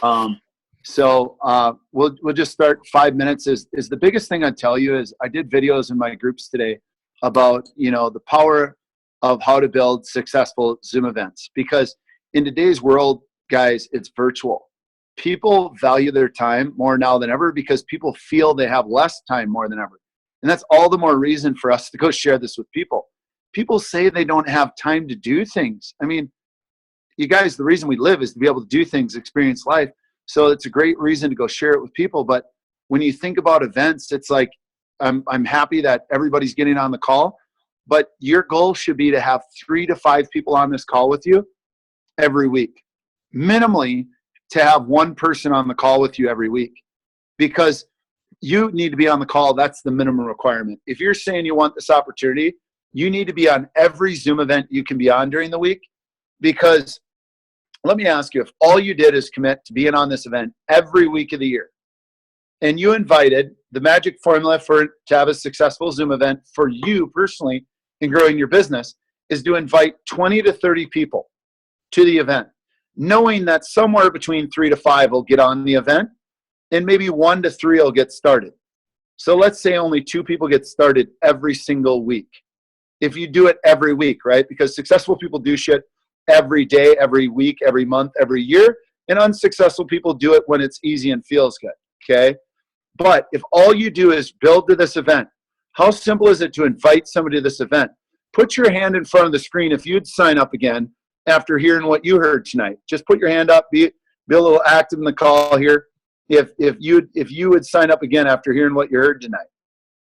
We'll just start 5 minutes. Is the biggest thing I tell you is I did videos in my groups today about, the power of how to build successful Zoom events, because in today's world, guys, it's virtual. People value their time more now than ever because people feel they have less time more than ever. And that's all the more reason for us to go share this with people. People say they don't have time to do things. I mean, you guys, the reason we live is to be able to do things, experience life. So it's a great reason to go share it with people. But when you think about events, it's like, I'm happy that everybody's getting on the call, but your goal should be to have 3 to 5 people on this call with you every week. Minimally, to have one person on the call with you every week, because you need to be on the call. That's the minimum requirement. If you're saying you want this opportunity, you need to be on every Zoom event you can be on during the week. Because let me ask you, if all you did is commit to being on this event every week of the year, and you invited, the magic formula to have a successful Zoom event for you personally in growing your business is to invite 20 to 30 people to the event, knowing that somewhere between 3 to 5 will get on the event and maybe 1 to 3 will get started. So let's say only 2 people get started every single week. If you do it every week, right? Because successful people do shit every day, every week, every month, every year, and unsuccessful people do it when it's easy and feels good, okay? But if all you do is build to this event, how simple is it to invite somebody to this event? Put your hand in front of the screen if you'd sign up again after hearing what you heard tonight. Just put your hand up, be a little active in the call here. If you would sign up again after hearing what you heard tonight,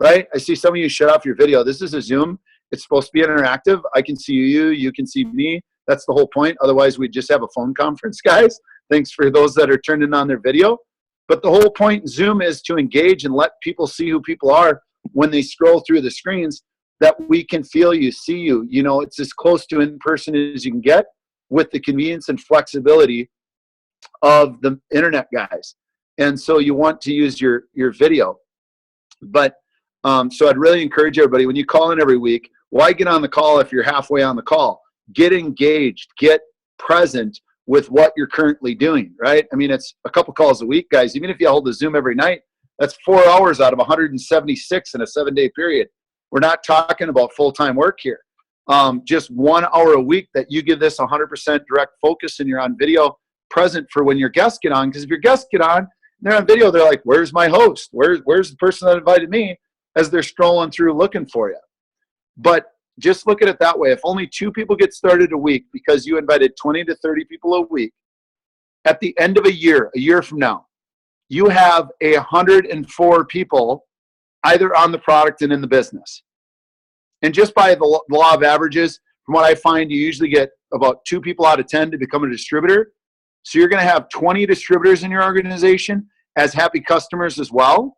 right? I see some of you shut off your video. This is a Zoom. It's supposed to be interactive. I can see you, you can see me. That's the whole point. Otherwise, we'd just have a phone conference, guys. Thanks for those that are turning on their video. But the whole point in Zoom is to engage and let people see who people are when they scroll through the screens, that we can feel you, see you. It's as close to in person as you can get with the convenience and flexibility of the internet, guys. And so you want to use your video. But so I'd really encourage everybody, when you call in every week, why get on the call if you're halfway on the call? Get engaged, get present with what you're currently doing, right? I mean, it's a couple calls a week, guys. Even if you hold a Zoom every night, that's 4 hours out of 176 in a 7-day period. We're not talking about full-time work here. Just 1 hour a week that you give this 100% direct focus and you're on video present for when your guests get on. Because if your guests get on, they're on video, they're like, where's my host? Where's the person that invited me? As they're strolling through looking for you. But just look at it that way. If only 2 people get started a week because you invited 20 to 30 people a week, at the end of a year from now, you have 104 people either on the product and in the business. And just by the law of averages, from what I find, you usually get about 2 people out of 10 to become a distributor. So you're going to have 20 distributors in your organization as happy customers as well.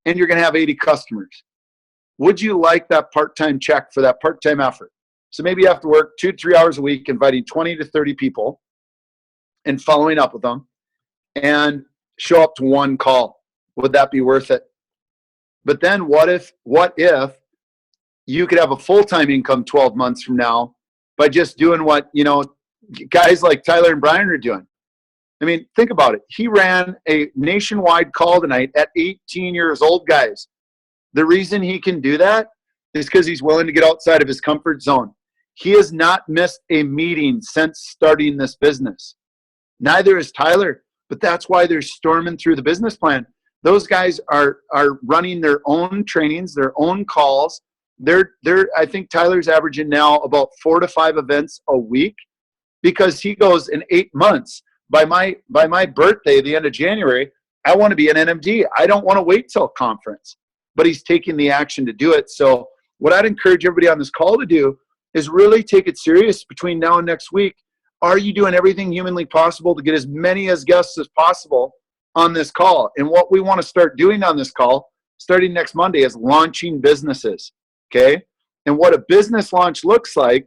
And you're going to have 80 customers. Would you like that part-time check for that part-time effort? So maybe you have to work 2 to 3 hours a week, inviting 20 to 30 people and following up with them, and show up to 1 call. Would that be worth it? But then what if you could have a full-time income 12 months from now by just doing what, guys like Tyler and Brian are doing? I mean, think about it. He ran a nationwide call tonight at 18 years old, guys. The reason he can do that is because he's willing to get outside of his comfort zone. He has not missed a meeting since starting this business. Neither is Tyler, but that's why they're storming through the business plan. Those guys are running their own trainings, their own calls. I think Tyler's averaging now about 4 to 5 events a week, because he goes in 8 months. By my birthday, the end of January, I want to be an NMD. I don't want to wait till conference. But he's taking the action to do it. So what I'd encourage everybody on this call to do is really take it serious between now and next week. Are you doing everything humanly possible to get as many as guests as possible on this call? And what we want to start doing on this call, starting next Monday, is launching businesses, okay? And what a business launch looks like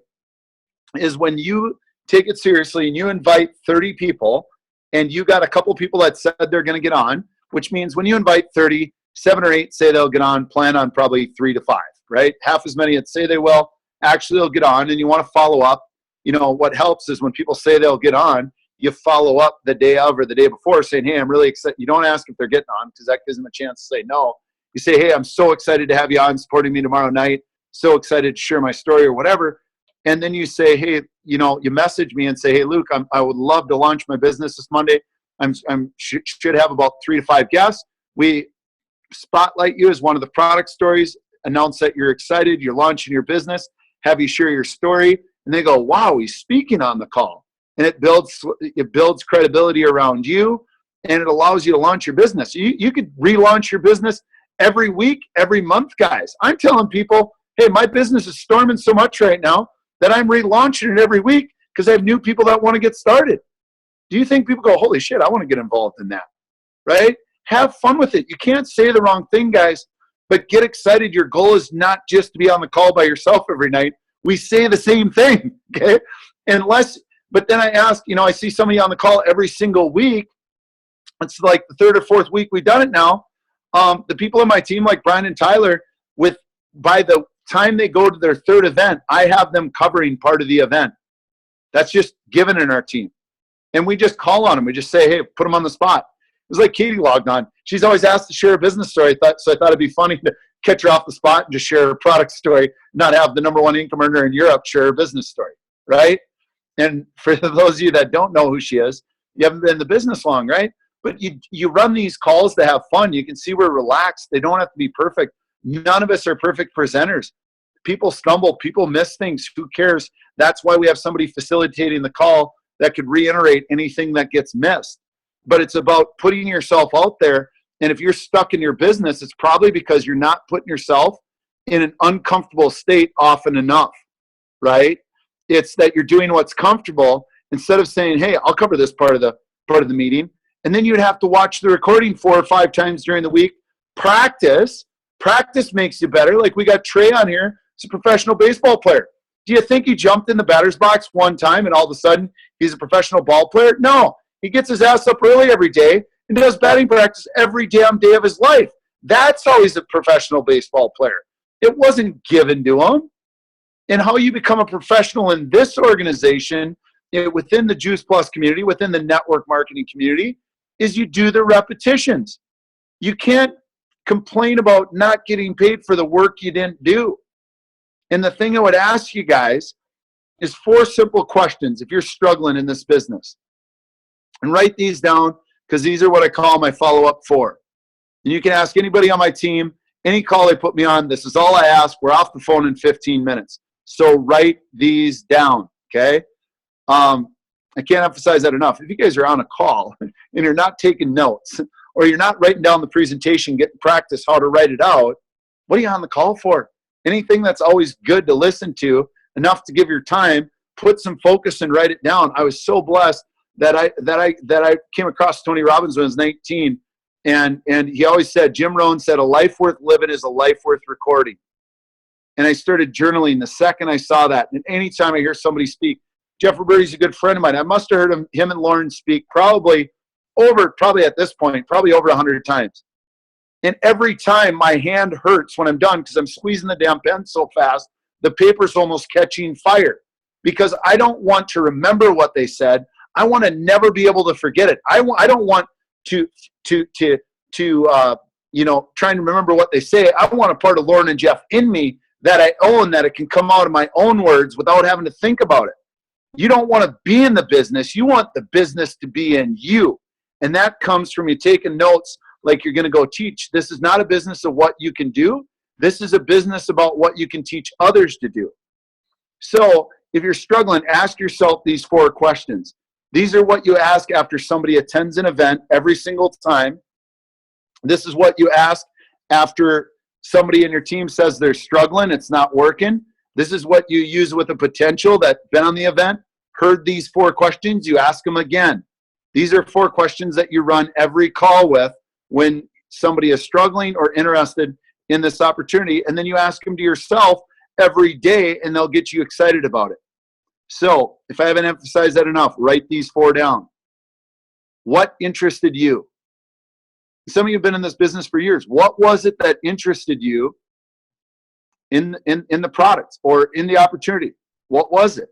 is when you take it seriously and you invite 30 people, and you got a couple people that said they're going to get on, which means when you invite 30, 7 or 8 say they'll get on, plan on probably 3 to 5, right? Half as many that say they will, actually they'll get on, and you want to follow up. What helps is when people say they'll get on, you follow up the day of or the day before saying, hey, I'm really excited. You don't ask if they're getting on because that gives them a chance to say no. You say, hey, I'm so excited to have you on supporting me tomorrow night. So excited to share my story or whatever. And then you say, hey, you message me and say, hey, Luke, I would love to launch my business this Monday. Should have about 3 to 5 guests. We spotlight you as one of the product stories, announce that you're excited, you're launching your business, have you share your story. And they go, wow, he's speaking on the call. And it builds credibility around you, and it allows you to launch your business. You could relaunch your business every week, every month, guys. I'm telling people, hey, my business is storming so much right now that I'm relaunching it every week because I have new people that want to get started. Do you think people go, holy shit, I want to get involved in that, right? Have fun with it. You can't say the wrong thing, guys, but get excited. Your goal is not just to be on the call by yourself every night. We say the same thing, okay? But then I ask, I see somebody on the call every single week. It's like the 3rd or 4th week we've done it now. The people on my team, like Brian and Tyler, by the time they go to their 3rd event, I have them covering part of the event. That's just given in our team. And we just call on them. We just say, hey, put them on the spot. It was like Katie logged on. She's always asked to share a business story. So I thought it'd be funny to catch her off the spot and just share her product story, not have the #1 income earner in Europe share her business story, right? And for those of you that don't know who she is, you haven't been in the business long, right? But you run these calls to have fun. You can see we're relaxed. They don't have to be perfect. None of us are perfect presenters. People stumble. People miss things. Who cares? That's why we have somebody facilitating the call that could reiterate anything that gets missed. But it's about putting yourself out there. And if you're stuck in your business, it's probably because you're not putting yourself in an uncomfortable state often enough, right? It's that you're doing what's comfortable instead of saying, hey, I'll cover this part of the meeting. And then you'd have to watch the recording 4 or 5 times during the week. Practice makes you better. Like we got Trey on here. He's a professional baseball player. Do you think he jumped in the batter's box one time and all of a sudden he's a professional ball player? No, he gets his ass up early every day and does batting practice every damn day of his life. That's how he's a professional baseball player. It wasn't given to him. And how you become a professional in this organization, within the Juice Plus community, within the network marketing community, is you do the repetitions. You can't complain about not getting paid for the work you didn't do. And the thing I would ask you guys is 4 simple questions if you're struggling in this business. And write these down because these are what I call my follow-up 4. And you can ask anybody on my team, any call they put me on, this is all I ask. We're off the phone in 15 minutes. So write these down, okay? I can't emphasize that enough. If you guys are on a call and you're not taking notes or you're not writing down the presentation, getting practice how to write it out, what are you on the call for? Anything that's always good to listen to, enough to give your time, put some focus and write it down. I was so blessed that I came across Tony Robbins when I was 19, and he always said, Jim Rohn said, a life worth living is a life worth recording. And I started journaling the second I saw that. And anytime I hear somebody speak, Jeff Roberti's a good friend of mine. I must have heard him and Lauren speak probably at this point, probably over 100 times. And every time my hand hurts when I'm done because I'm squeezing the damn pen so fast, the paper's almost catching fire because I don't want to remember what they said. I want to never be able to forget it. I don't want to trying to remember what they say. I want a part of Lauren and Jeff in me that I own, that it can come out of my own words without having to think about it. You don't want to be in the business. You want the business to be in you. And that comes from you taking notes like you're going to go teach. This is not a business of what you can do. This is a business about what you can teach others to do. So if you're struggling, ask yourself these 4 questions. These are what you ask after somebody attends an event every single time. This is what you ask after somebody in your team says they're struggling, it's not working. This is what you use with a potential that's been on the event, heard these 4 questions, you ask them again. These are 4 questions that you run every call with when somebody is struggling or interested in this opportunity. And then you ask them to yourself every day, and they'll get you excited about it. So if I haven't emphasized that enough, write these 4 down. What interested you? Some of you have been in this business for years. What was it that interested you in the product or in the opportunity? What was it?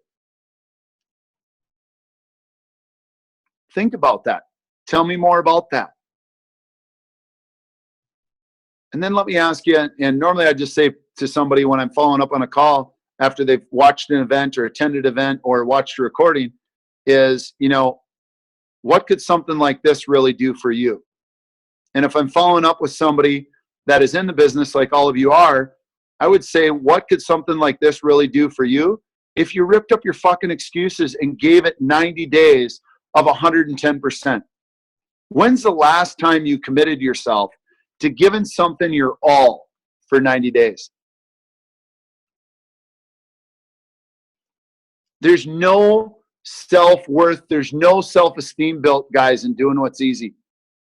Think about that. Tell me more about that. And then let me ask you, and normally I just say to somebody when I'm following up on a call after they've watched an event or attended an event or watched a recording is, what could something like this really do for you? And if I'm following up with somebody that is in the business like all of you are, I would say, what could something like this really do for you if you ripped up your fucking excuses and gave it 90 days of 110%? When's the last time you committed yourself to giving something your all for 90 days? There's no self-worth, there's no self-esteem built, guys, in doing what's easy.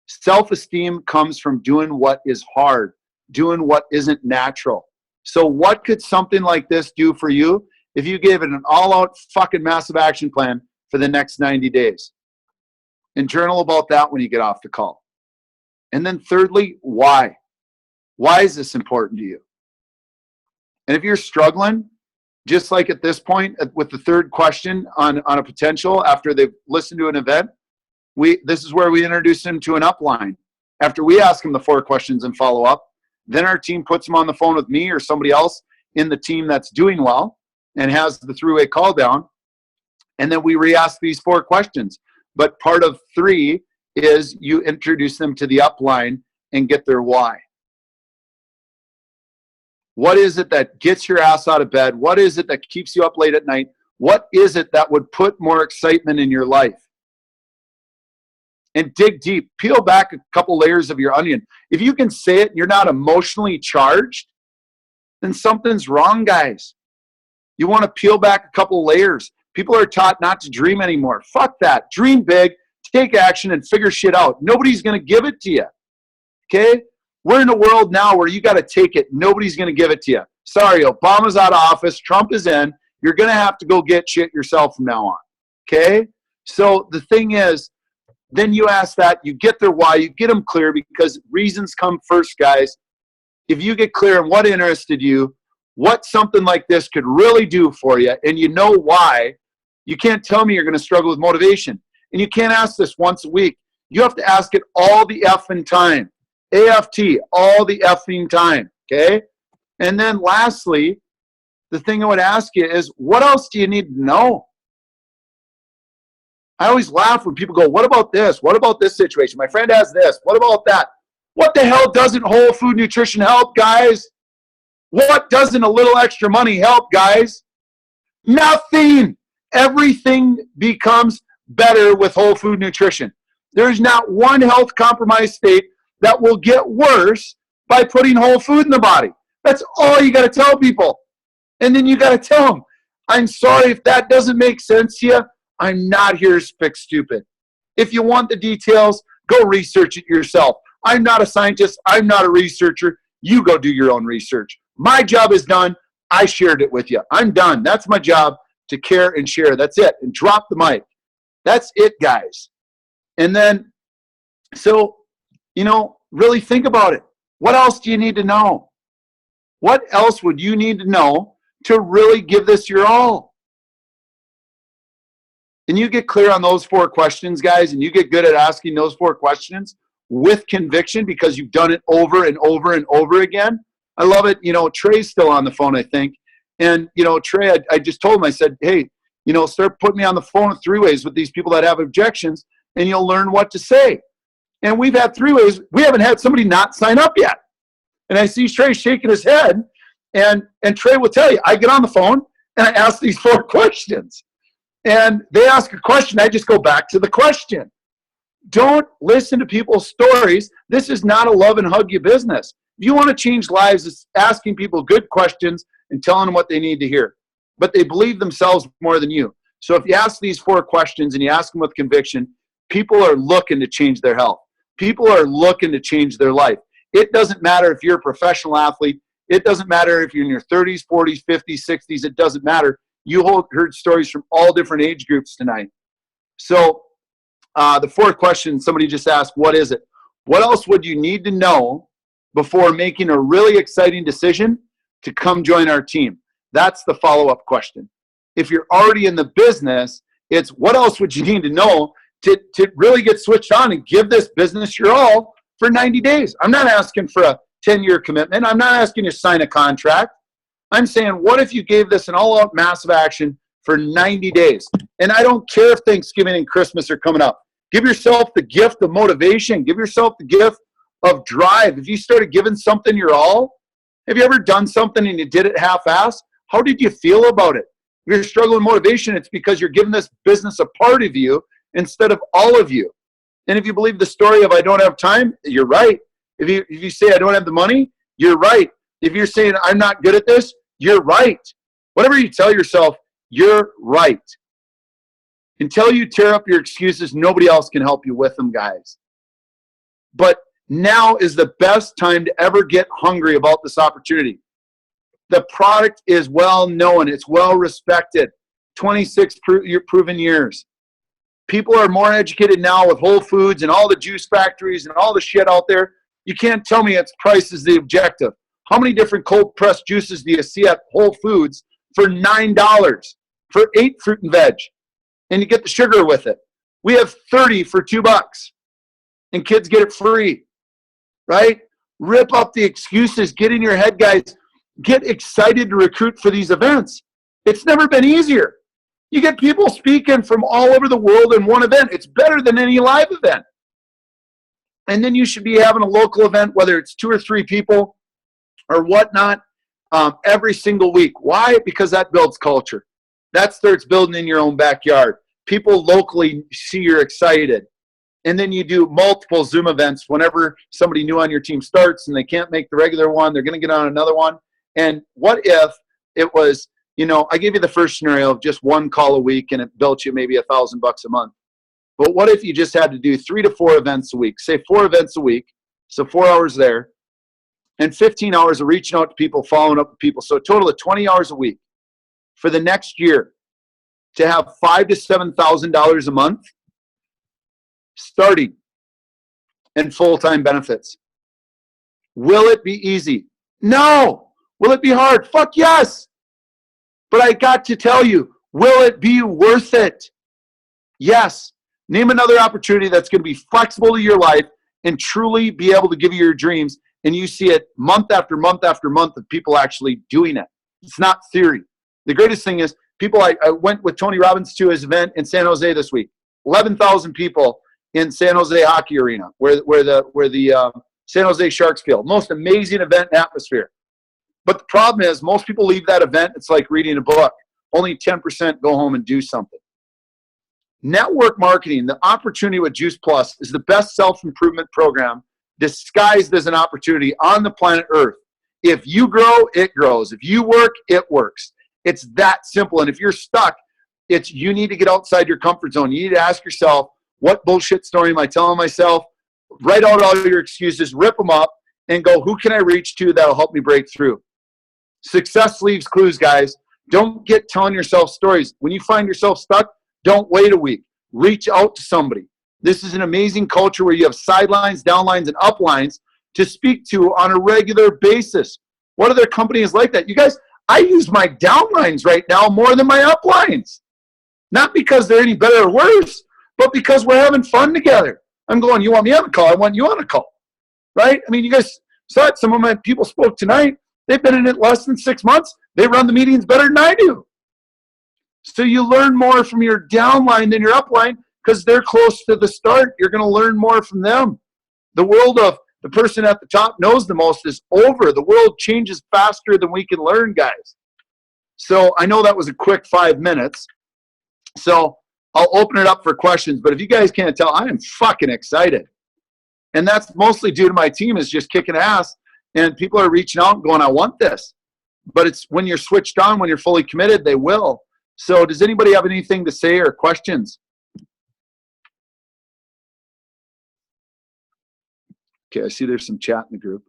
Self-esteem comes from doing what is hard, doing what isn't natural. So what could something like this do for you if you gave it an all-out fucking massive action plan for the next 90 days? And journal about that when you get off the call. And then thirdly, why? Why is this important to you? And if you're struggling, just like at this point with the third question on a potential after they've listened to an event, this is where we introduce them to an upline. After we ask them the 4 questions and follow up, then our team puts them on the phone with me or somebody else in the team that's doing well and has the three-way call down. And then we re-ask these 4 questions. But part of 3 is you introduce them to the upline and get their why. What is it that gets your ass out of bed? What is it that keeps you up late at night? What is it that would put more excitement in your life? And dig deep. Peel back a couple layers of your onion. If you can say it and you're not emotionally charged, then something's wrong, guys. You want to peel back a couple layers. People are taught not to dream anymore. Fuck that. Dream big, take action, and figure shit out. Nobody's going to give it to you. Okay? We're in a world now where you got to take it. Nobody's going to give it to you. Sorry, Obama's out of office. Trump is in. You're going to have to go get shit yourself from now on. Okay? So the thing is, then you ask that, you get their why, you get them clear, because reasons come first, guys. If you get clear on what interested you, what something like this could really do for you, and you know why, you can't tell me you're going to struggle with motivation. And you can't ask this once a week. You have to ask it all the effing time. AFT, all the effing time, okay? And then lastly, the thing I would ask you is, what else do you need to know? I always laugh when people go, what about this? What about this situation? My friend has this. What about that? What the hell doesn't whole food nutrition help, guys? What doesn't a little extra money help, guys? Nothing. Everything becomes better with whole food nutrition. There's not one health compromised state that will get worse by putting whole food in the body. That's all you got to tell people. And then you got to tell them, I'm sorry if that doesn't make sense to you. I'm not here to fix stupid. If you want the details, go research it yourself. I'm not a scientist. I'm not a researcher. You go do your own research. My job is done. I shared it with you. I'm done. That's my job, to care and share. That's it. And drop the mic. That's it, guys. And then, so, really think about it. What else do you need to know? What else would you need to know to really give this your all? And you get clear on those 4 questions, guys, and you get good at asking those 4 questions with conviction because you've done it over and over and over again. I love it. Trey's still on the phone, I think. And, Trey, I just told him, I said, hey, start putting me on the phone with 3-ways with these people that have objections, and you'll learn what to say. And we've had 3-ways. We haven't had somebody not sign up yet. And I see Trey shaking his head, and Trey will tell you, I get on the phone, and I ask these 4 questions. And they ask a question, I just go back to the question. Don't listen to people's stories. This is not a love and hug you business. If you want to change lives, it's asking people good questions and telling them what they need to hear. But they believe themselves more than you. So if you ask these 4 questions and you ask them with conviction, people are looking to change their health. People are looking to change their life. It doesn't matter if you're a professional athlete. It doesn't matter if you're in your 30s, 40s, 50s, 60s. It doesn't matter. You heard stories from all different age groups tonight. So the 4th question, somebody just asked, what is it? What else would you need to know before making a really exciting decision to come join our team? That's the follow-up question. If you're already in the business, it's what else would you need to know to really get switched on and give this business your all for 90 days. I'm not asking for a 10-year commitment. I'm not asking you to sign a contract. I'm saying, what if you gave this an all-out massive action for 90 days? And I don't care if Thanksgiving and Christmas are coming up. Give yourself the gift of motivation. Give yourself the gift of drive. If you started giving something your all, have you ever done something and you did it half-assed? How did you feel about it? If you're struggling with motivation, it's because you're giving this business a part of you instead of all of you. And if you believe the story of I don't have time, you're right. If you say I don't have the money, you're right. If you're saying I'm not good at this, you're right. Whatever you tell yourself, you're right. Until you tear up your excuses, nobody else can help you with them, guys. But now is the best time to ever get hungry about this opportunity. The product is well known. It's well respected. 26 proven years. People are more educated now with Whole Foods and all the juice factories and all the shit out there. You can't tell me its price is the objective. How many different cold pressed juices do you see at Whole Foods for $9 for 8 fruit and veg? And you get the sugar with it. We have 30 for $2 and kids get it free, right? Rip up the excuses. Get in your head, guys. Get excited to recruit for these events. It's never been easier. You get people speaking from all over the world in one event. It's better than any live event. And then you should be having a local event, whether it's 2 or 3 people or whatnot, every single week. Why? Because that builds culture. That starts building in your own backyard. People locally see you're excited. And then you do multiple Zoom events whenever somebody new on your team starts and they can't make the regular one, they're going to get on another one. And what if it was, I gave you the first scenario of just 1 call a week and it built you maybe $1,000 a month. But what if you just had to do 3 to 4 events a week? Say 4 events a week, so 4 hours there, and 15 hours of reaching out to people, following up with people. So a total of 20 hours a week for the next year to have $5,000 to $7,000 a month starting and full-time benefits. Will it be easy? No. Will it be hard? Fuck yes. But I got to tell you, will it be worth it? Yes. Name another opportunity that's going to be flexible to your life and truly be able to give you your dreams, and you see it month after month after month of people actually doing it. It's not theory. The greatest thing is people, I went with Tony Robbins to his event in San Jose this week. 11,000 people in San Jose Hockey Arena, where the San Jose Sharks field. Most amazing event and atmosphere. But the problem is most people leave that event, it's like reading a book. Only 10% go home and do something. Network marketing, the opportunity with Juice Plus, is the best self-improvement program disguised as an opportunity on the planet Earth. If you grow, it grows. If you work, it works. It's that simple. And if you're stuck, you need to get outside your comfort zone. You need to ask yourself, what bullshit story am I telling myself? Write out all your excuses, rip them up, and go, who can I reach to that'll help me break through? Success leaves clues, guys. Don't get telling yourself stories. When you find yourself stuck, don't wait a week. Reach out to somebody. This is an amazing culture where you have sidelines, downlines, and uplines to speak to on a regular basis. What other companies like that? You guys, I use my downlines right now more than my uplines. Not because they're any better or worse, but because we're having fun together. I'm going, you want me on a call? I want you on a call. Right? I mean, you guys saw it. Some of my people spoke tonight. They've been in it less than 6 months. They run the meetings better than I do. So you learn more from your downline than your upline because they're close to the start. You're going to learn more from them. The world of the person at the top knows the most is over. The world changes faster than we can learn, guys. So I know that was a quick 5 minutes. So I'll open it up for questions. But if you guys can't tell, I am fucking excited. And that's mostly due to my team is just kicking ass. And people are reaching out and going, I want this. But it's when you're switched on, when you're fully committed, they will. So does anybody have anything to say or questions? Okay, I see there's some chat in the group.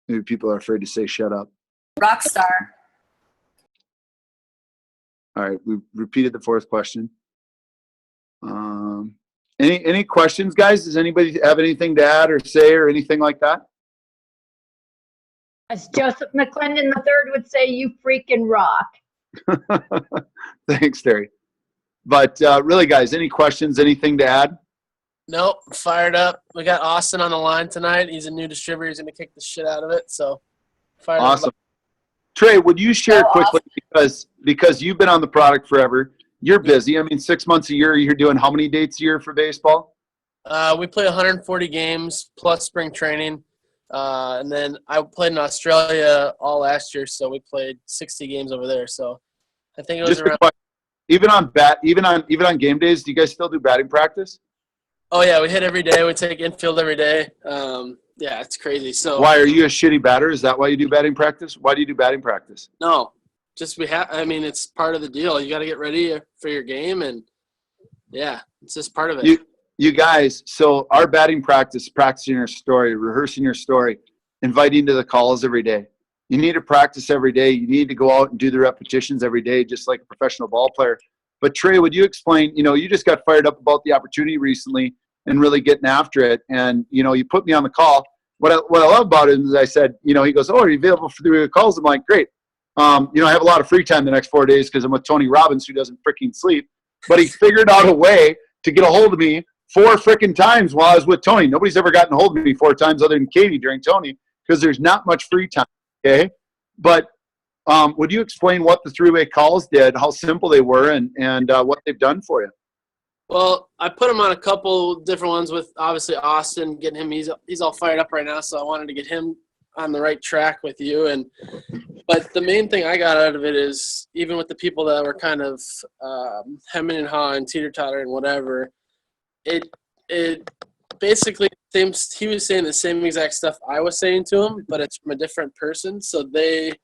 Maybe people are afraid to say shut up. Rockstar. All right, we repeated the 4th question. Any questions, guys? Does anybody have anything to add or say or anything like that? As Joseph McClendon III would say, you freaking rock. Thanks, Terry. But really, guys, any questions, anything to add? Nope, fired up. We got Austin on the line tonight. He's a new distributor. He's going to kick the shit out of it. So, fired up. Awesome. Trey, would you share quickly, because you've been on the product forever, you're busy. I mean, 6 months a year, you're doing how many dates a year for baseball? We play 140 games plus spring training. And then I played in Australia all last year, so we played 60 games over there. So I think it was around. Even on game days, do you guys still do batting practice? Oh yeah, we hit every day. We take infield every day. Yeah, it's crazy. So why are you a shitty batter? Is that why you do batting practice? Why do you do batting practice? No, just I mean, it's part of the deal. You got to get ready for your game, and yeah, it's just part of it. You guys, so our batting practice, practicing your story, rehearsing your story, inviting to the calls every day. You need to practice every day. You need to go out and do the repetitions every day, just like a professional ball player. But Trey, would you explain, you just got fired up about the opportunity recently and really getting after it. And, you put me on the call. What I love about it is I said, he goes, oh, are you available for the calls? I'm like, great. I have a lot of free time the next 4 days because I'm with Tony Robbins, who doesn't freaking sleep. But he figured out a way to get a hold of me 4 freaking times while I was with Tony. Nobody's ever gotten a hold of me 4 times other than Katie during Tony because there's not much free time, okay? But would you explain what the 3-way calls did, how simple they were, and what they've done for you? Well, I put him on a couple different ones with obviously Austin, getting him. He's all fired up right now, so I wanted to get him on the right track with you. But the main thing I got out of it is even with the people that were kind of hemming and hawing, teeter-totter and whatever, it basically he was saying the same exact stuff I was saying to him, but it's from a different person. So it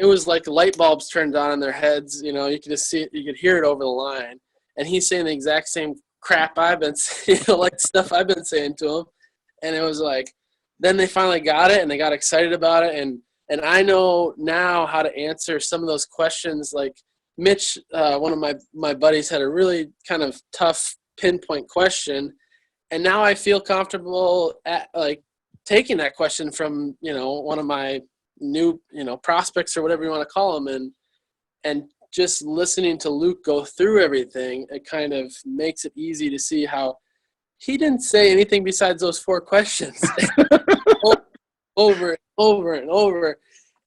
was like light bulbs turned on in their heads. You could just see it, you could hear it over the line. And he's saying the exact same crap I've been saying, like stuff I've been saying to him. And it was like, then they finally got it and they got excited about it. And I know now how to answer some of those questions. Like Mitch, one of my buddies, had a really kind of tough pinpoint question. And now I feel comfortable at like taking that question from, one of my new, prospects or whatever you want to call them. And just listening to Luke go through everything, it kind of makes it easy to see how he didn't say anything besides those 4 questions over and over and over.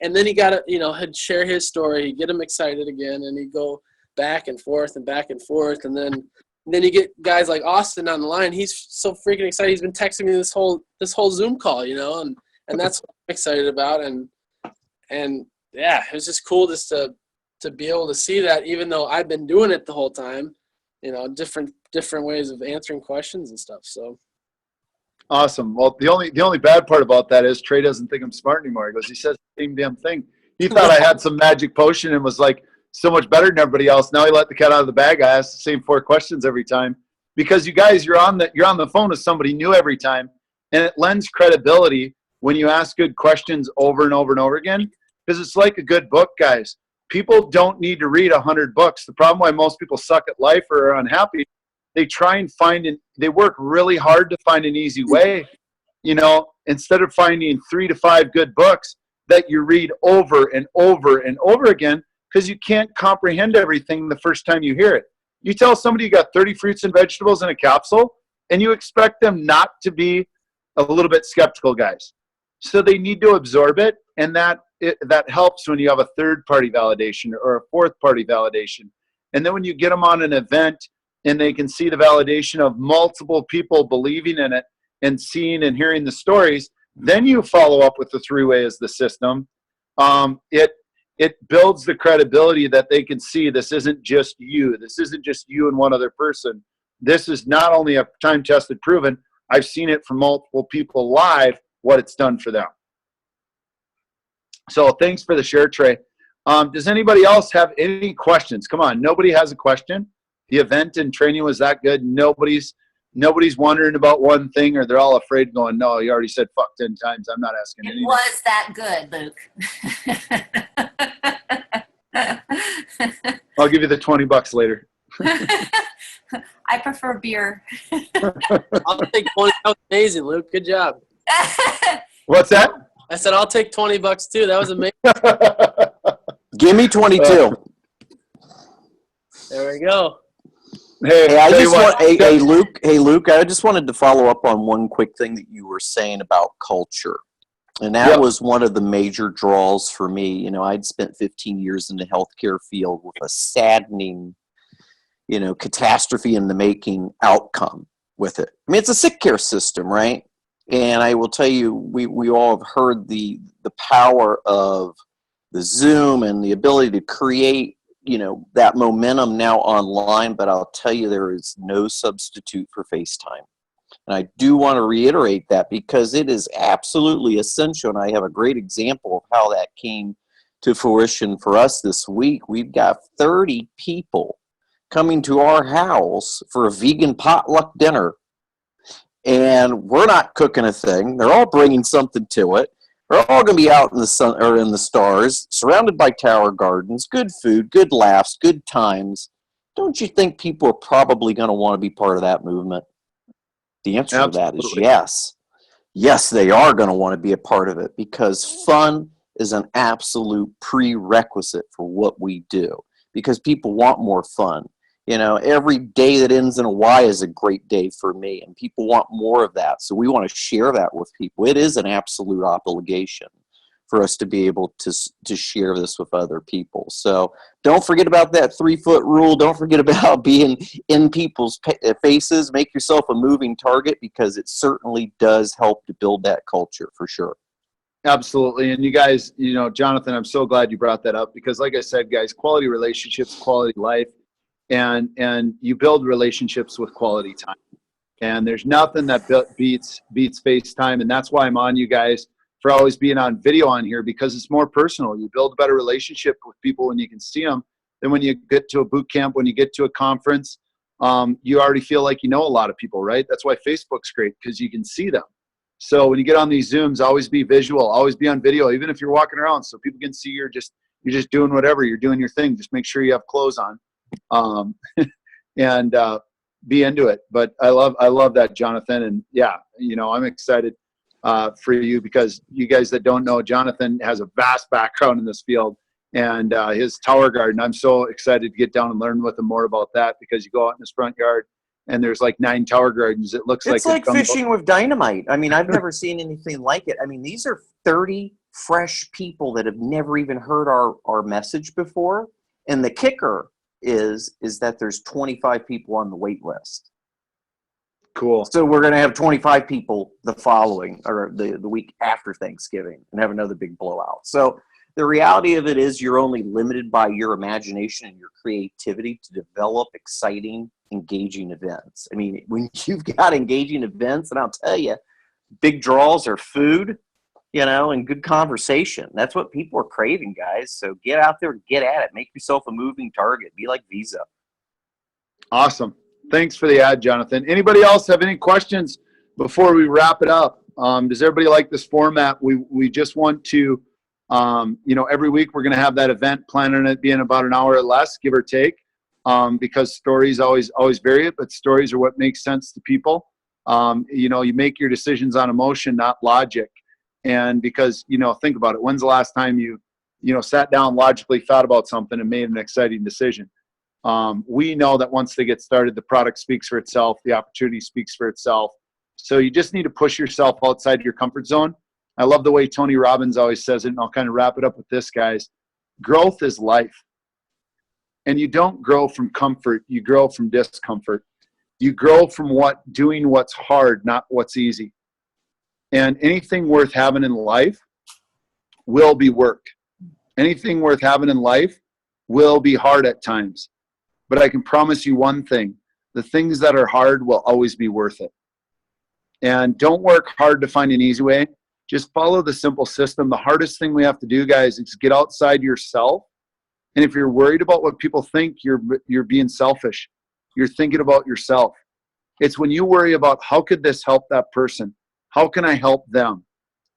And then he got to, he'd share his story, he'd get him excited again, and he'd go back and forth and back and forth. And then you get guys like Austin on the line. He's so freaking excited. He's been texting me this whole Zoom call, and that's what I'm excited about. And yeah, it was just cool just to be able to see that, even though I've been doing it the whole time, different ways of answering questions and stuff. So awesome. Well, the only bad part about that is Trey doesn't think I'm smart anymore. He says the same damn thing. He thought I had some magic potion and was like so much better than everybody else. Now he let the cat out of the bag. I ask the same 4 questions every time because you guys, you're on the phone with somebody new every time, and it lends credibility when you ask good questions over and over and over again, because it's like a good book, guys. People don't need to read 100 books. The problem why most people suck at life or are unhappy, they try and they work really hard to find an easy way, instead of finding 3 to 5 good books that you read over and over and over again, because you can't comprehend everything the first time you hear it. You tell somebody you got 30 fruits and vegetables in a capsule, and you expect them not to be a little bit skeptical, guys. So they need to absorb it, and that helps when you have a third-party validation or a fourth-party validation. And then when you get them on an event and they can see the validation of multiple people believing in it and seeing and hearing the stories, then you follow up with the 3-way as the system. It builds the credibility that they can see this isn't just you. This isn't just you and one other person. This is not only a time-tested proven, I've seen it from multiple people live, what it's done for them. So thanks for the share, Trey. Does anybody else have any questions? Come on, nobody has a question. The event and training was that good. Nobody's wondering about one thing, or they're all afraid going, no, you already said fuck 10 times. I'm not asking anything. It was that good, Luke. I'll give you the $20 later. I prefer beer. I'll take 20. That was amazing, Luke. Good job. What's that? I said I'll take $20 too. That was amazing. Give me 22. There we go. Hey, I tell you just what, want, hey, Luke, I just wanted to follow up on one quick thing that you were saying about culture. And that Yep. was one of the major draws for me. You know, I'd spent 15 years in the healthcare field with a saddening, catastrophe in the making outcome with it. I mean, it's a sick care system, right? And I will tell you, we all have heard the power of the Zoom and the ability to create, that momentum now online. But I'll tell you, there is no substitute for FaceTime. And I do want to reiterate that because it is absolutely essential. And I have a great example of how that came to fruition for us this week. We've got 30 people coming to our house for a vegan potluck dinner. And we're not cooking a thing. They're all bringing something to it. We're all going to be out in the sun or in the stars, surrounded by tower gardens, good food, good laughs, good times. Don't you think people are probably going to want to be part of that movement? The answer to that is Absolutely. yes. Yes, they are going to want to be a part of it because fun is an absolute prerequisite for what we do because people want more fun. Every day that ends in a Y is a great day for me, and people want more of that. So we want to share that with people. It is an absolute obligation for us to be able to share this with other people. So don't forget about that 3-foot rule. Don't forget about being in people's faces. Make yourself a moving target because it certainly does help to build that culture for sure. Absolutely. And you guys, Jonathan, I'm so glad you brought that up because like I said, guys, quality relationships, quality life, and you build relationships with quality time. And there's nothing that beats FaceTime. And that's why I'm on you guys for always being on video on here because it's more personal. You build a better relationship with people when you can see them than when you get to a boot camp, when you get to a conference. You already feel like you know a lot of people, right? That's why Facebook's great because you can see them. So when you get on these Zooms, always be visual, always be on video, even if you're walking around so people can see you're just doing whatever, you're doing your thing. Just make sure you have clothes on. And be into it. But I love that, Jonathan. And yeah, I'm excited for you because you guys that don't know, Jonathan has a vast background in this field and his tower garden. I'm so excited to get down and learn with him more about that because you go out in his front yard and there's like 9 tower gardens. It looks It's like a fishing with dynamite. I mean, I've never seen anything like it. I mean, these are 30 fresh people that have never even heard our message before. And the kicker is that there's 25 people on the wait list. Cool. So we're going to have 25 people the following or the week after Thanksgiving and have another big blowout. So the reality of it is you're only limited by your imagination and your creativity to develop exciting, engaging events. I mean, when you've got engaging events, and I'll tell you, big draws are food, and good conversation. That's what people are craving, guys. So get out there and get at it. Make yourself a moving target. Be like Visa. Awesome. Thanks for the ad, Jonathan. Anybody else have any questions before we wrap it up? Does everybody like this format? We just want to, every week we're going to have that event, plan on it being about an hour or less, give or take, because stories always vary it, but stories are what makes sense to people. You make your decisions on emotion, not logic. And because, think about it. When's the last time you sat down, logically thought about something and made an exciting decision? We know that once they get started, the product speaks for itself. The opportunity speaks for itself. So you just need to push yourself outside your comfort zone. I love the way Tony Robbins always says it, and I'll kind of wrap it up with this, guys. Growth is life. And you don't grow from comfort. You grow from discomfort. You grow from doing what's hard, not what's easy. And anything worth having in life will be work. Anything worth having in life will be hard at times. But I can promise you one thing. The things that are hard will always be worth it. And don't work hard to find an easy way. Just follow the simple system. The hardest thing we have to do, guys, is get outside yourself. And if you're worried about what people think, you're being selfish. You're thinking about yourself. It's when you worry about how could this help that person? How can I help them?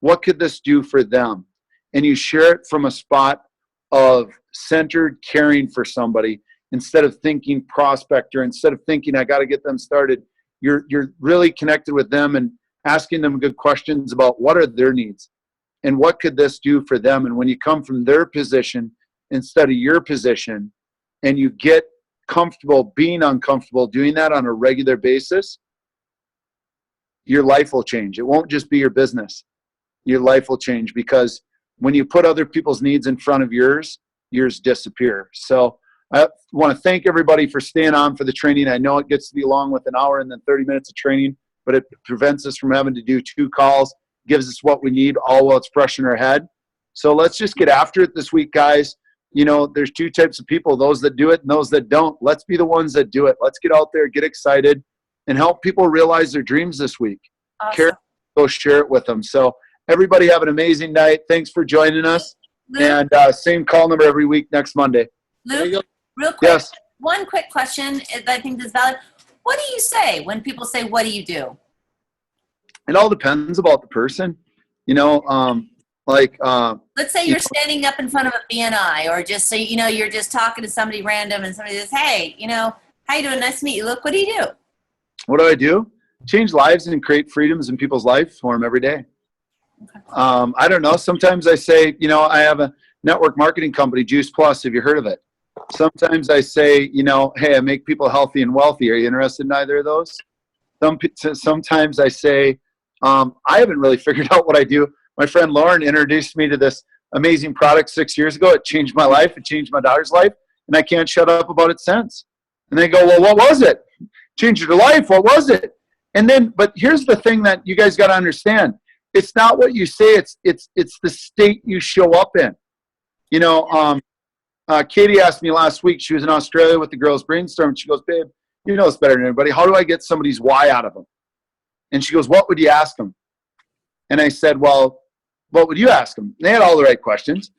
What could this do for them? And you share it from a spot of centered caring for somebody instead of thinking prospector, instead of thinking I got to get them started. You're really connected with them and asking them good questions about what are their needs and what could this do for them. And when you come from their position instead of your position and you get comfortable being uncomfortable, doing that on a regular basis, your life will change. It won't just be your business. Your life will change, because when you put other people's needs in front of yours disappear. So I want to thank everybody for staying on for the training. I know it gets to be long with an hour and then 30 minutes of training, but it prevents us from having to do 2 calls, gives us what we need all while it's fresh in our head. So let's just get after it this week, guys. You know, there's 2 types of people, those that do it and those that don't. Let's be the ones that do it. Let's get out there, get excited, and help people realize their dreams this week. Awesome. Go share it with them. So everybody have an amazing night. Thanks for joining us. Luke, And same call number every week next Monday. There you Luke, go. real quick, Yes. one quick question that I think is valid. What do you say when people say, what do you do? It all depends about the person. You know, Let's say you're standing up in front of a BNI, or just say, you know, you're just talking to somebody random and somebody says, hey, you know, how you doing? Nice to meet you. Look, what do you do? what do? Change lives and create freedoms in people's life for them every day. I don't know. Sometimes I say, you know, I have a network marketing company, Juice Plus. Have you heard of it? Sometimes I say, you know, hey, I make people healthy and wealthy. Are you interested in either of those? Sometimes I say, I haven't really figured out what I do. My friend Lauren introduced me to this amazing product 6 years ago. It changed my life. It changed my daughter's life. And I can't shut up about it since. And they go, well, what was it? Changed your life. What was it? And then, but here's the thing that you guys got to understand. It's not what you say. It's the state you show up in. You know, Katie asked me last week, she was in Australia with the girls brainstorm. She goes, babe, you know this better than anybody. How do I get somebody's why out of them? And she goes, what would you ask them? And I said, well, what would you ask them? They had all the right questions.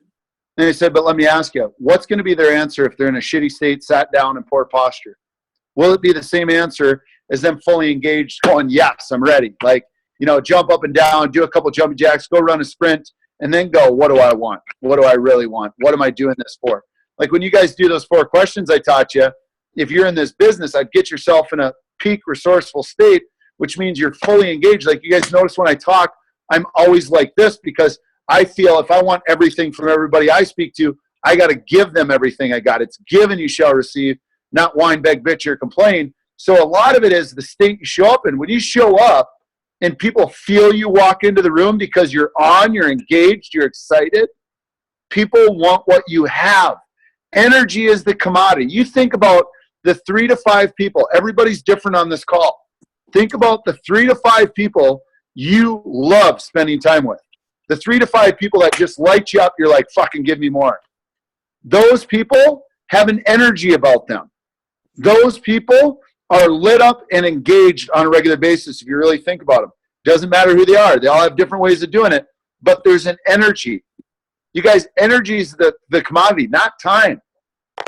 And I said, but let me ask you, what's going to be their answer if they're in a shitty state, sat down, in poor posture? Will it be the same answer as them fully engaged, going, yes, I'm ready? Like, you know, jump up and down, do a couple jumping jacks, go run a sprint, and then go, what do I want? What do I really want? What am I doing this for? Like when you guys do those 4 questions I taught you, if you're in this business, I'd get yourself in a peak resourceful state, which means you're fully engaged. Like you guys notice when I talk, I'm always like this, because I feel if I want everything from everybody I speak to, I got to give them everything I got. It's given you shall receive, not whine, beg, bitch, or complain. So a lot of it is the state you show up in. When you show up and people feel you walk into the room because you're on, you're engaged, you're excited, people want what you have. Energy is the commodity. You think about the 3 to 5 people. Everybody's different on this call. Think about the 3 to 5 people you love spending time with. The 3 to 5 people that just light you up, you're like, fucking give me more. Those people have an energy about them. Those people are lit up and engaged on a regular basis if you really think about them. Doesn't matter who they are. They all have different ways of doing it, but there's an energy. You guys, energy is the commodity, not time.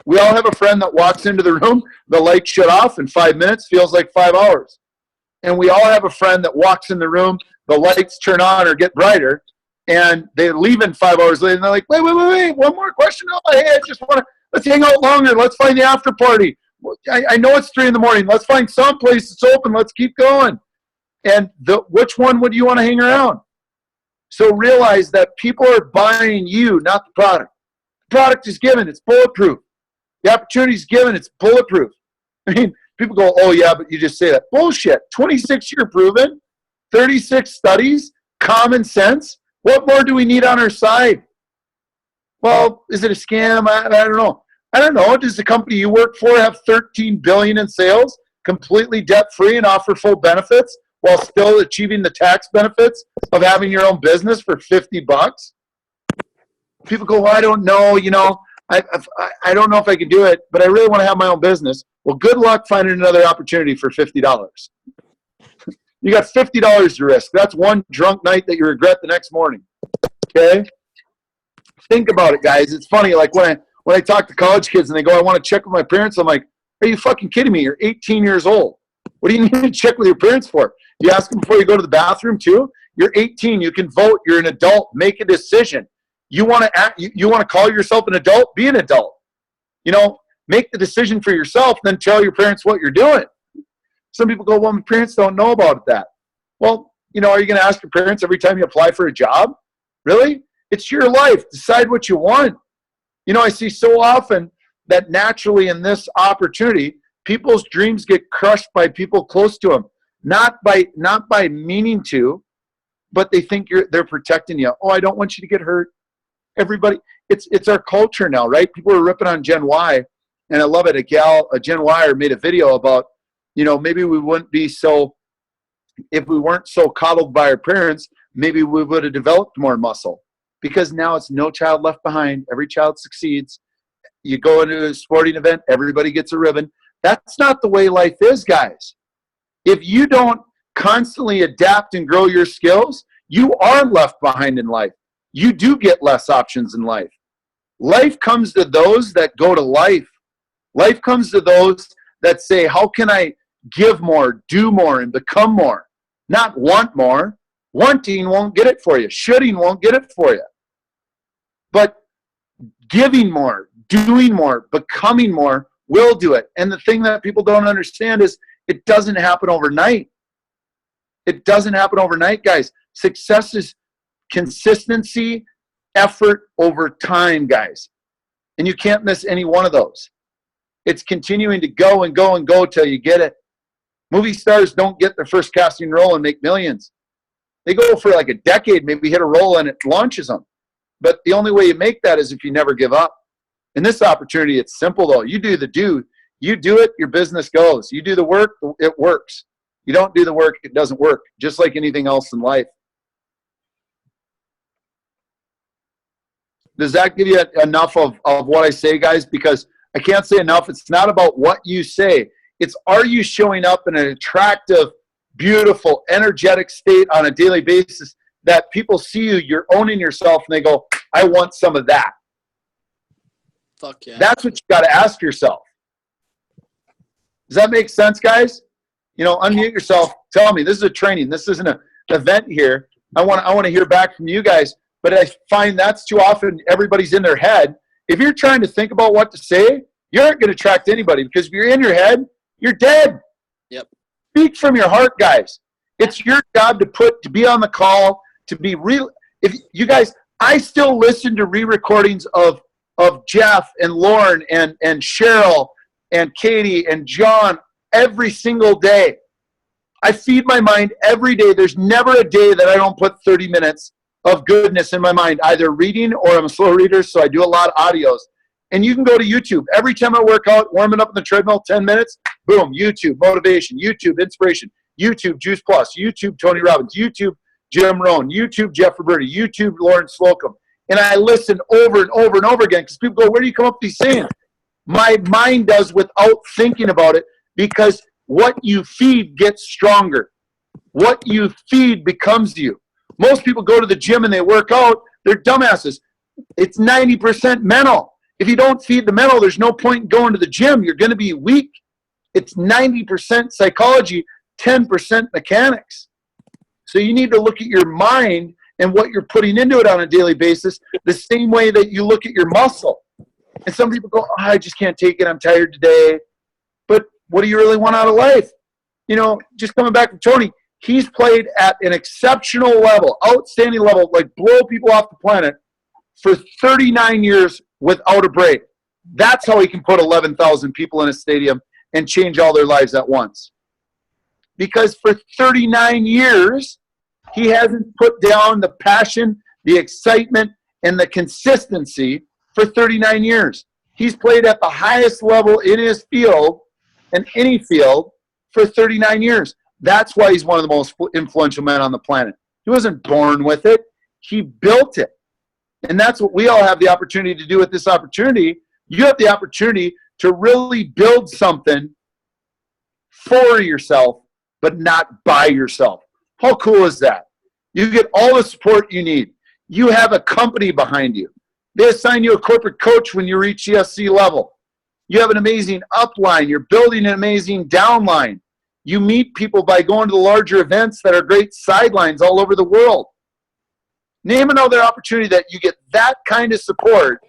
We all have a friend that walks into the room, the light shut off in 5 minutes, feels like 5 hours. And we all have a friend that walks in the room, the lights turn on or get brighter, and they leave in 5 hours later, and they're like, wait, one more question. Oh, hey, I just want to, let's hang out longer. Let's find the after party. I know it's 3 a.m. Let's find some place that's open. Let's keep going. And which one would you want to hang around? So realize that people are buying you, not the product. The product is given. It's bulletproof. The opportunity is given. It's bulletproof. I mean, people go, oh, yeah, but you just say that. Bullshit. 26-year proven, 36 studies, common sense. What more do we need on our side? Well, is it a scam? I don't know. I don't know. Does the company you work for have $13 billion in sales, completely debt-free, and offer full benefits while still achieving the tax benefits of having your own business for $50? People go, well, I don't know. You know, I don't know if I can do it, but I really want to have my own business. Well, good luck finding another opportunity for $50. You got $50 to risk. That's one drunk night that you regret the next morning. Okay? Think about it, guys. It's funny. Like when I talk to college kids and they go, I want to check with my parents, I'm like, are you fucking kidding me? You're 18 years old. What do you need to check with your parents for? You ask them before you go to the bathroom too? You're 18. You can vote. You're an adult. Make a decision. You want to act, you want to call yourself an adult? Be an adult. You know, make the decision for yourself, then tell your parents what you're doing. Some people go, well, my parents don't know about that. Well, you know, are you going to ask your parents every time you apply for a job? Really? It's your life. Decide what you want. You know, I see so often that naturally in this opportunity, people's dreams get crushed by people close to them, not by meaning to, but they think they're protecting you. Oh, I don't want you to get hurt. Everybody, it's our culture now, right? People are ripping on Gen Y, and I love it. A Gen Y made a video about, maybe we wouldn't be so, if we weren't so coddled by our parents, maybe we would have developed more muscle, because now it's no child left behind. Every child succeeds. You go into a sporting event, everybody gets a ribbon. That's not the way life is, guys. If you don't constantly adapt and grow your skills, you are left behind in life. You do get less options in life. Life comes to those that go to life. Life comes to those that say, how can I give more, do more, and become more? Not want more. Wanting won't get it for you. Shoulding won't get it for you. But giving more, doing more, becoming more will do it. And the thing that people don't understand is it doesn't happen overnight. It doesn't happen overnight, guys. Success is consistency, effort over time, guys. And you can't miss any one of those. It's continuing to go and go and go till you get it. Movie stars don't get their first casting role and make millions. They go for like a decade, maybe hit a role and it launches them. But the only way you make that is if you never give up. In this opportunity, it's simple though. You do the do. You do it, your business goes. You do the work, it works. You don't do the work, it doesn't work. Just like anything else in life. Does that give you enough of what I say, guys? Because I can't say enough. It's not about what you say. It's, are you showing up in an attractive, beautiful, energetic state on a daily basis that people see you, you're owning yourself, and they go, I want some of that. Fuck yeah. That's what you got to ask yourself. Does that make sense, guys? Unmute yourself. Tell me. This is a training. This isn't an event here. I want to hear back from you guys. But I find that's too often everybody's in their head. If you're trying to think about what to say, you aren't going to attract anybody, because if you're in your head, you're dead. Yep. Speak from your heart, guys. It's your job to be on the call, to be real. If you guys, I still listen to re-recordings of Jeff and Lauren and Cheryl and Katie and John every single day. I feed my mind every day. There's never a day that I don't put 30 minutes of goodness in my mind, either reading, or I'm a slow reader, so I do a lot of audios. And you can go to YouTube. Every time I work out, warming up on the treadmill, 10 minutes, boom, YouTube, motivation, YouTube, inspiration, YouTube, Juice Plus, YouTube, Tony Robbins, YouTube, Jim Rohn, YouTube, Jeff Roberti, YouTube, Lauren Slocum. And I listen over and over and over again, because people go, where do you come up with these sayings? My mind does without thinking about it, because what you feed gets stronger. What you feed becomes you. Most people go to the gym and they work out, they're dumbasses. It's 90% mental. If you don't feed the mental, there's no point in going to the gym. You're going to be weak. It's 90% psychology, 10% mechanics. So you need to look at your mind and what you're putting into it on a daily basis the same way that you look at your muscle. And some people go, I just can't take it. I'm tired today. But what do you really want out of life? Just coming back to Tony, he's played at an exceptional level, outstanding level, like blow people off the planet for 39 years without a break. That's how he can put 11,000 people in a stadium and change all their lives at once. Because for 39 years, he hasn't put down the passion, the excitement, and the consistency for 39 years. He's played at the highest level in his field, in any field, for 39 years. That's why he's one of the most influential men on the planet. He wasn't born with it. He built it. And that's what we all have the opportunity to do with this opportunity. You have the opportunity to really build something for yourself, but not by yourself. How cool is that? You get all the support you need. You have a company behind you. They assign you a corporate coach when you reach CSC level. You have an amazing upline. You're building an amazing downline. You meet people by going to the larger events that are great sidelines all over the world. Name another opportunity that you get that kind of support,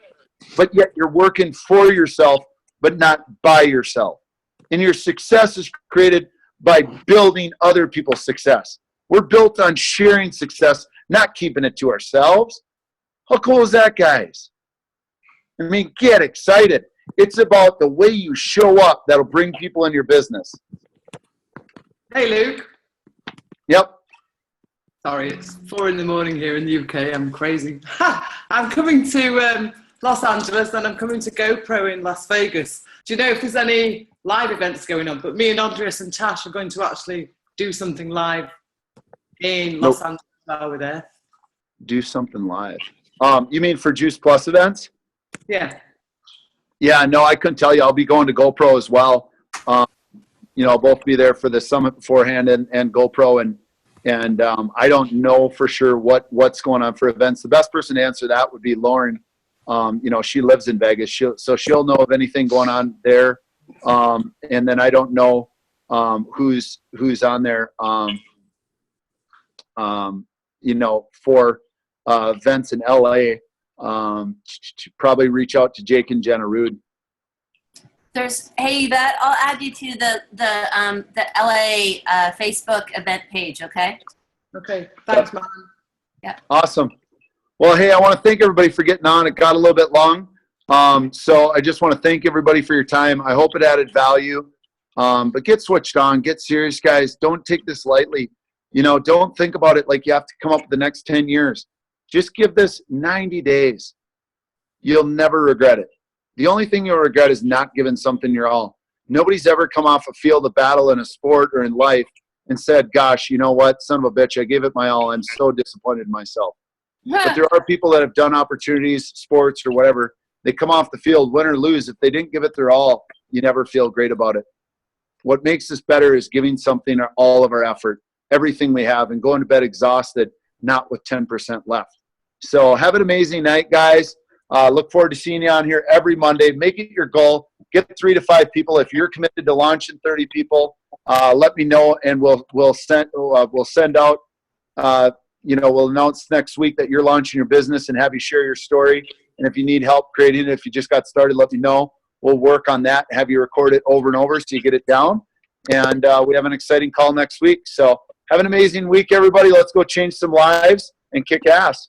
but yet you're working for yourself, but not by yourself. And your success is created by building other people's success. We're built on sharing success, not keeping it to ourselves. How cool is that, guys? I mean, get excited. It's about the way you show up that'll bring people in your business. Hey, Luke. Yep. Sorry, it's 4 a.m. here in the UK. I'm crazy. I'm coming to Los Angeles and I'm coming to GoPro in Las Vegas. Do you know if there's any live events going on? But me and Andres and Tash are going to actually do something live in Los Angeles while we're there. Do something live. You mean for Juice Plus events? Yeah. Yeah, no, I couldn't tell you. I'll be going to GoPro as well. I'll both be there for the summit beforehand and GoPro, and I don't know for sure what's going on for events. The best person to answer that would be Lauren. She lives in Vegas, so she'll know of anything going on there. And then I don't know who's on there. For events in LA. Probably reach out to Jake and Jenna Rude. Hey Yvette, I'll add you to the LA Facebook event page, okay? Okay, thanks, man. Yeah. Awesome. Well, hey, I want to thank everybody for getting on. It got a little bit long. So I just want to thank everybody for your time. I hope it added value. But get switched on, get serious, guys. Don't take this lightly. Don't think about it like you have to come up with the next 10 years. Just give this 90 days. You'll never regret it. The only thing you'll regret is not giving something your all. Nobody's ever come off a field of battle in a sport or in life and said, gosh, you know what, son of a bitch, I gave it my all. I'm so disappointed in myself. But there are people that have done opportunities, sports or whatever. They come off the field, win or lose. If they didn't give it their all, you never feel great about it. What makes this better is giving something all of our effort, everything we have, and going to bed exhausted, not with 10% left. So have an amazing night, guys. Look forward to seeing you on here every Monday. Make it your goal. Get 3 to 5 people. If you're committed to launching 30 people, let me know, and we'll send out. We'll announce next week that you're launching your business and have you share your story. And if you need help creating it, if you just got started, let me know. We'll work on that. Have you record it over and over so you get it down. And we have an exciting call next week. So have an amazing week, everybody. Let's go change some lives and kick ass.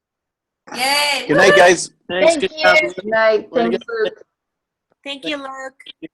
Yay! Good night, guys. Thanks. Thank Good you. job. Good night. Thanks, Luke. Thank you, Luke.